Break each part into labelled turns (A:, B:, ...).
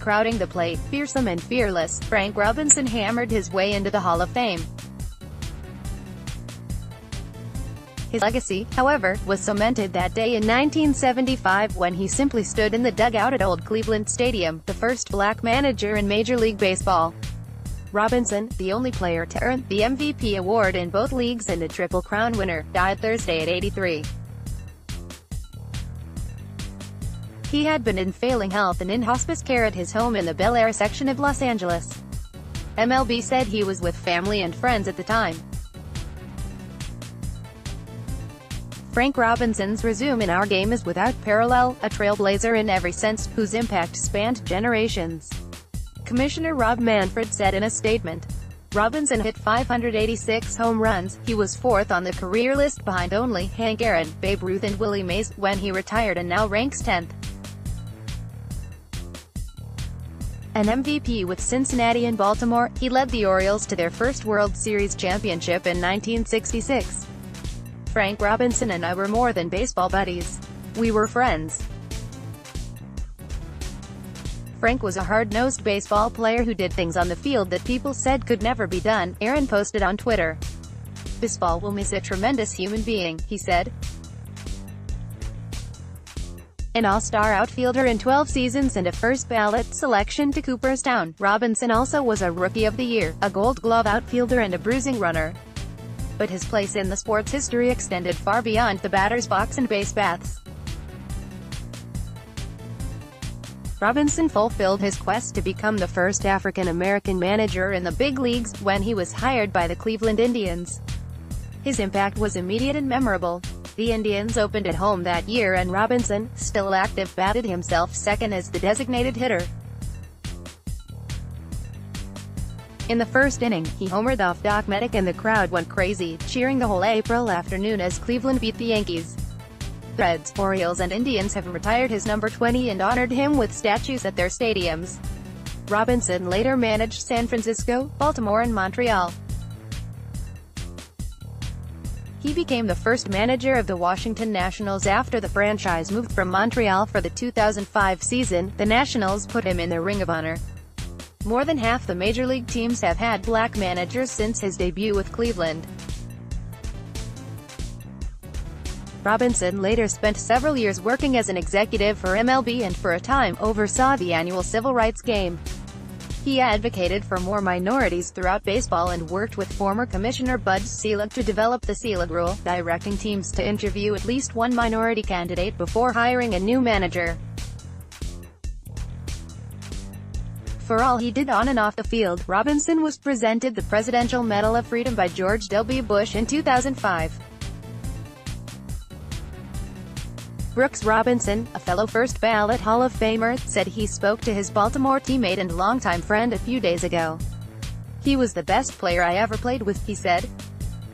A: Crowding the plate, fearsome and fearless, Frank Robinson hammered his way into the Hall of Fame. His legacy, however, was cemented that day in 1975 when he simply stood in the dugout at Old Cleveland Stadium, the first black manager in Major League Baseball. Robinson, the only player to earn the MVP award in both leagues and a Triple Crown winner, died Thursday at 83. He had been in failing health and in hospice care at his home in the Bel Air section of Los Angeles. MLB said he was with family and friends at the time. Frank Robinson's resume in our game is without parallel, a trailblazer in every sense, whose impact spanned generations. Commissioner Rob Manfred said in a statement. Robinson hit 586 home runs, he was fourth on the career list behind only Hank Aaron, Babe Ruth and Willie Mays, when he retired, and now ranks 10th. An MVP with Cincinnati and Baltimore, he led the Orioles to their first World Series championship in 1966. Frank Robinson and I were more than baseball buddies. We were friends. Frank was a hard-nosed baseball player who did things on the field that people said could never be done, Aaron posted on Twitter. "Baseball will miss a tremendous human being," he said. An all-star outfielder in 12 seasons and a first-ballot selection to Cooperstown, Robinson also was a Rookie of the Year, a Gold Glove outfielder and a bruising runner. But his place in the sport's history extended far beyond the batter's box and base paths. Robinson fulfilled his quest to become the first African-American manager in the big leagues, when he was hired by the Cleveland Indians. His impact was immediate and memorable. The Indians opened at home that year and Robinson, still active, batted himself second as the designated hitter. In the first inning, he homered off Doc Medic and the crowd went crazy, cheering the whole April afternoon as Cleveland beat the Yankees. The Reds, Orioles and Indians have retired his number 20 and honored him with statues at their stadiums. Robinson later managed San Francisco, Baltimore and Montreal. He became the first manager of the Washington Nationals after the franchise moved from Montreal for the 2005 season. The Nationals put him in their Ring of Honor. More than half the major league teams have had black managers since his debut with Cleveland. Robinson later spent several years working as an executive for MLB and for a time oversaw the annual civil rights game. He advocated for more minorities throughout baseball and worked with former Commissioner Bud Selig to develop the Selig Rule, directing teams to interview at least one minority candidate before hiring a new manager. For all he did on and off the field, Robinson was presented the Presidential Medal of Freedom by George W. Bush in 2005. Brooks Robinson, a fellow first-ballot Hall of Famer, said he spoke to his Baltimore teammate and longtime friend a few days ago. "He was the best player I ever played with," he said.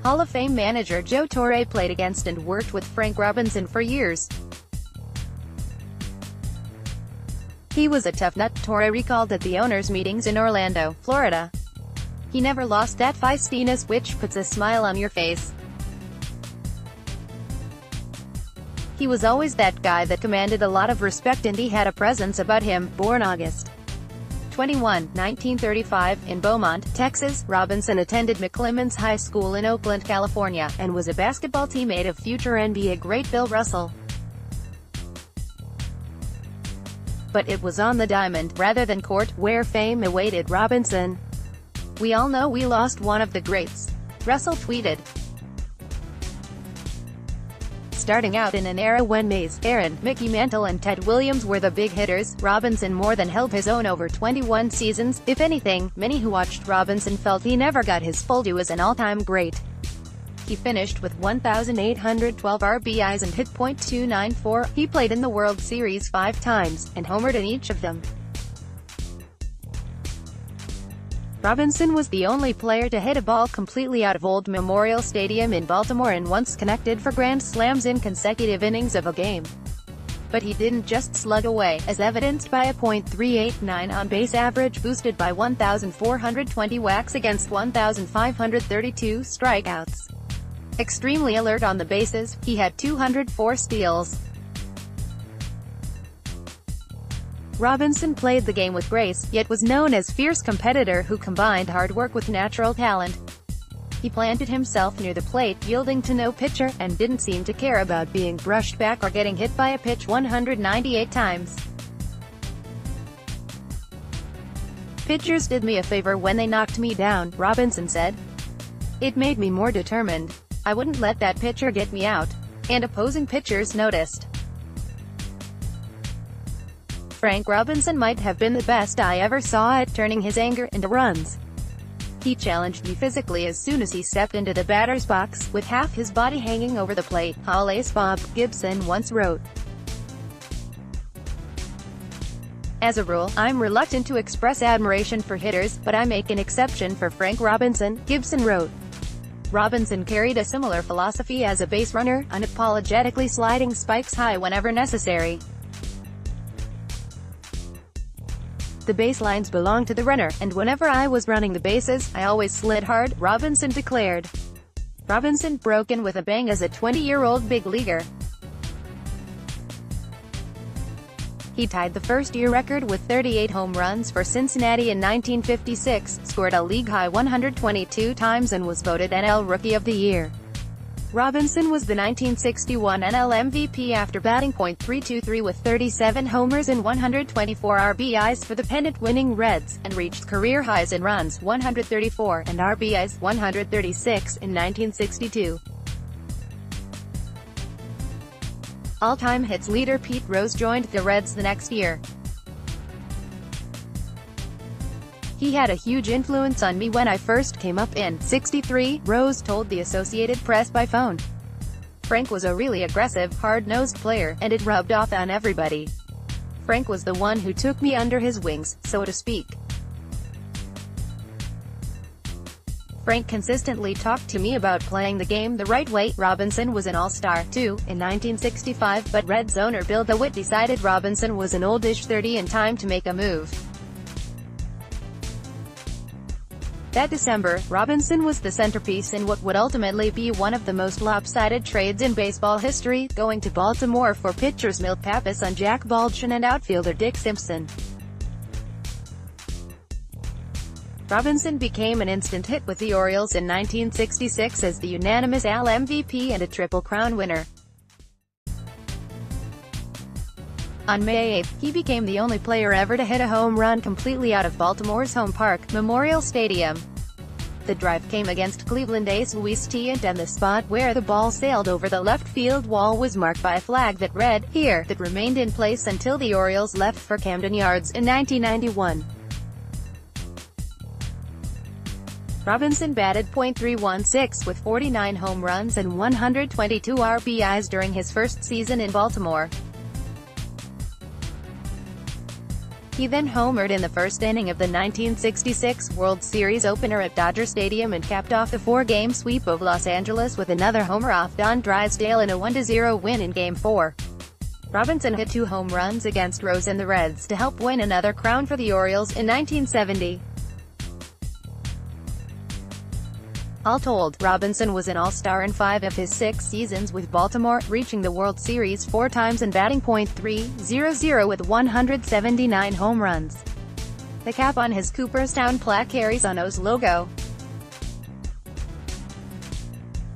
A: Hall of Fame manager Joe Torre played against and worked with Frank Robinson for years. "He was a tough nut," Torre recalled at the owners' meetings in Orlando, Florida. "He never lost that feistiness which puts a smile on your face. He was always that guy that commanded a lot of respect and he had a presence about him." Born August 21, 1935, in Beaumont, Texas, Robinson attended McClemens High School in Oakland, California, and was a basketball teammate of future NBA great Bill Russell. But it was on the diamond, rather than court, where fame awaited Robinson. "We all know we lost one of the greats," Russell tweeted. Starting out in an era when Mays, Aaron, Mickey Mantle and Ted Williams were the big hitters, Robinson more than held his own over 21 seasons. If anything, many who watched Robinson felt he never got his full due as an all-time great. He finished with 1,812 RBIs and hit .294. He played in the World Series 5 times, and homered in each of them. Robinson was the only player to hit a ball completely out of Old Memorial Stadium in Baltimore and once connected for grand slams in consecutive innings of a game. But he didn't just slug away, as evidenced by a .389 on-base average boosted by 1,420 whacks against 1,532 strikeouts. Extremely alert on the bases, he had 204 steals. Robinson played the game with grace, yet was known as fierce competitor who combined hard work with natural talent. He planted himself near the plate, yielding to no pitcher, and didn't seem to care about being brushed back or getting hit by a pitch 198 times. "Pitchers did me a favor when they knocked me down," Robinson said. "It made me more determined. I wouldn't let that pitcher get me out. And opposing pitchers noticed." Frank Robinson might have been the best I ever saw at turning his anger into runs. "He challenged me physically as soon as he stepped into the batter's box, with half his body hanging over the plate," Hall ace Bob Gibson once wrote. "As a rule, I'm reluctant to express admiration for hitters, but I make an exception for Frank Robinson," Gibson wrote. Robinson carried a similar philosophy as a base runner, unapologetically sliding spikes high whenever necessary. "The baselines belong to the runner, and whenever I was running the bases, I always slid hard," Robinson declared. Robinson broke in with a bang as a 20-year-old big leaguer. He tied the first-year record with 38 home runs for Cincinnati in 1956, scored a league-high 122 times and was voted NL Rookie of the Year. Robinson was the 1961 NL MVP after batting .323 with 37 homers and 124 RBIs for the pennant-winning Reds, and reached career highs in runs, 134, and RBIs, 136, in 1962. All-time hits leader Pete Rose joined the Reds the next year. "He had a huge influence on me when I first came up in '63, Rose told the Associated Press by phone. "Frank was a really aggressive, hard-nosed player, and it rubbed off on everybody. Frank was the one who took me under his wings, so to speak. Frank consistently talked to me about playing the game the right way." Robinson was an All-Star, too, in 1965, but Reds owner Bill DeWitt decided Robinson was an oldish 30 and time to make a move. That December, Robinson was the centerpiece in what would ultimately be one of the most lopsided trades in baseball history, going to Baltimore for pitchers Milt Pappas on Jack Baldwin and outfielder Dick Simpson. Robinson became an instant hit with the Orioles in 1966 as the unanimous AL MVP and a Triple Crown winner. On May 8, he became the only player ever to hit a home run completely out of Baltimore's home park, Memorial Stadium. The drive came against Cleveland ace Luis Tiant, and the spot where the ball sailed over the left field wall was marked by a flag that read, "Here," that remained in place until the Orioles left for Camden Yards in 1991. Robinson batted .316 with 49 home runs and 122 RBIs during his first season in Baltimore. He then homered in the first inning of the 1966 World Series opener at Dodger Stadium and capped off the four-game sweep of Los Angeles with another homer off Don Drysdale in a 1-0 win in Game 4. Robinson hit 2 home runs against Rose and the Reds to help win another crown for the Orioles in 1970. All told, Robinson was an All-Star in 5 of his 6 seasons with Baltimore, reaching the World Series 4 times and batting .300 with 179 home runs. The cap on his Cooperstown plaque carries O's logo.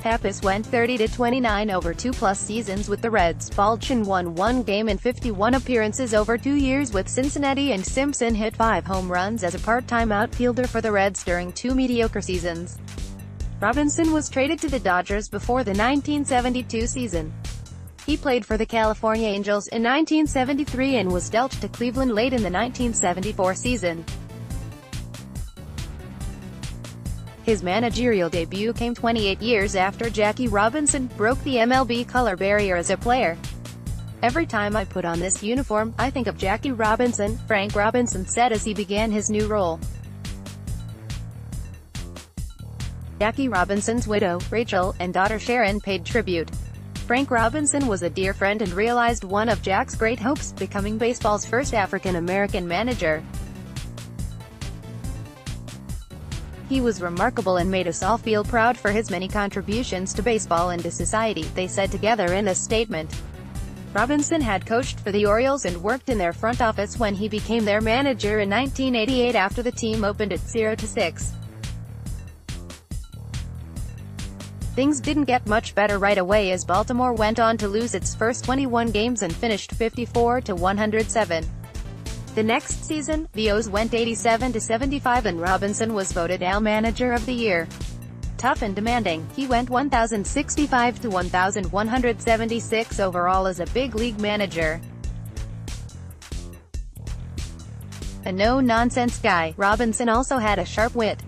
A: Pappas went 30-29 over 2+ seasons with the Reds. Baldwin won 1 game in 51 appearances over 2 years with Cincinnati, and Simpson hit 5 home runs as a part-time outfielder for the Reds during 2 mediocre seasons. Robinson was traded to the Dodgers before the 1972 season. He played for the California Angels in 1973 and was dealt to Cleveland late in the 1974 season. His managerial debut came 28 years after Jackie Robinson broke the MLB color barrier as a player. "Every time I put on this uniform, I think of Jackie Robinson," Frank Robinson said as he began his new role. Jackie Robinson's widow, Rachel, and daughter Sharon paid tribute. Frank Robinson was a dear friend and realized one of Jack's great hopes, becoming baseball's first African-American manager. "He was remarkable and made us all feel proud for his many contributions to baseball and to society," they said together in a statement. Robinson had coached for the Orioles and worked in their front office when he became their manager in 1988 after the team opened at 0-6. Things didn't get much better right away as Baltimore went on to lose its first 21 games and finished 54-107. The next season, the O's went 87-75 and Robinson was voted AL Manager of the Year. Tough and demanding, he went 1,065 to 1,176 overall as a big league manager. A no-nonsense guy, Robinson also had a sharp wit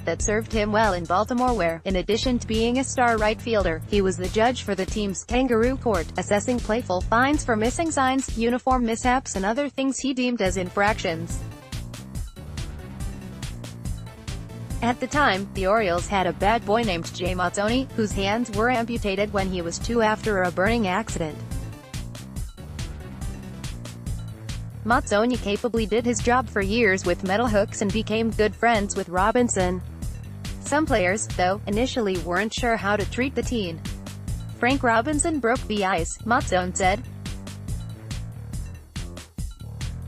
A: that served him well in Baltimore where, in addition to being a star right fielder, he was the judge for the team's kangaroo court, assessing playful fines for missing signs, uniform mishaps and other things he deemed as infractions. At the time, the Orioles had a bad boy named Jay Mazzoni, whose hands were amputated when he was 2 after a burning accident. Mazzoni capably did his job for years with metal hooks and became good friends with Robinson. Some players, though, initially weren't sure how to treat the teen. Frank Robinson broke the ice, Mazzoni said.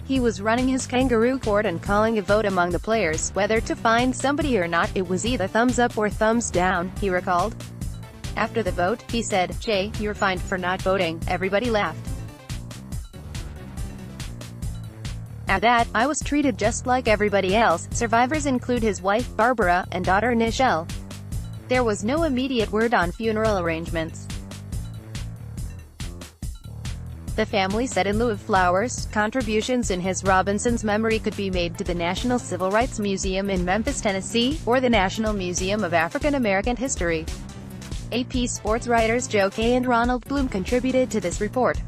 A: He was running his kangaroo court and calling a vote among the players, whether to fine somebody or not. It was either thumbs up or thumbs down, he recalled. After the vote, he said, "Jay, you're fined for not voting." Everybody laughed. At that, I was treated just like everybody else. Survivors include his wife, Barbara, and daughter, Nichelle. There was no immediate word on funeral arrangements. The family said in lieu of flowers, contributions in his Robinson's memory could be made to the National Civil Rights Museum in Memphis, Tennessee, or the National Museum of African American History. AP sports writers Joe Kay and Ronald Bloom contributed to this report.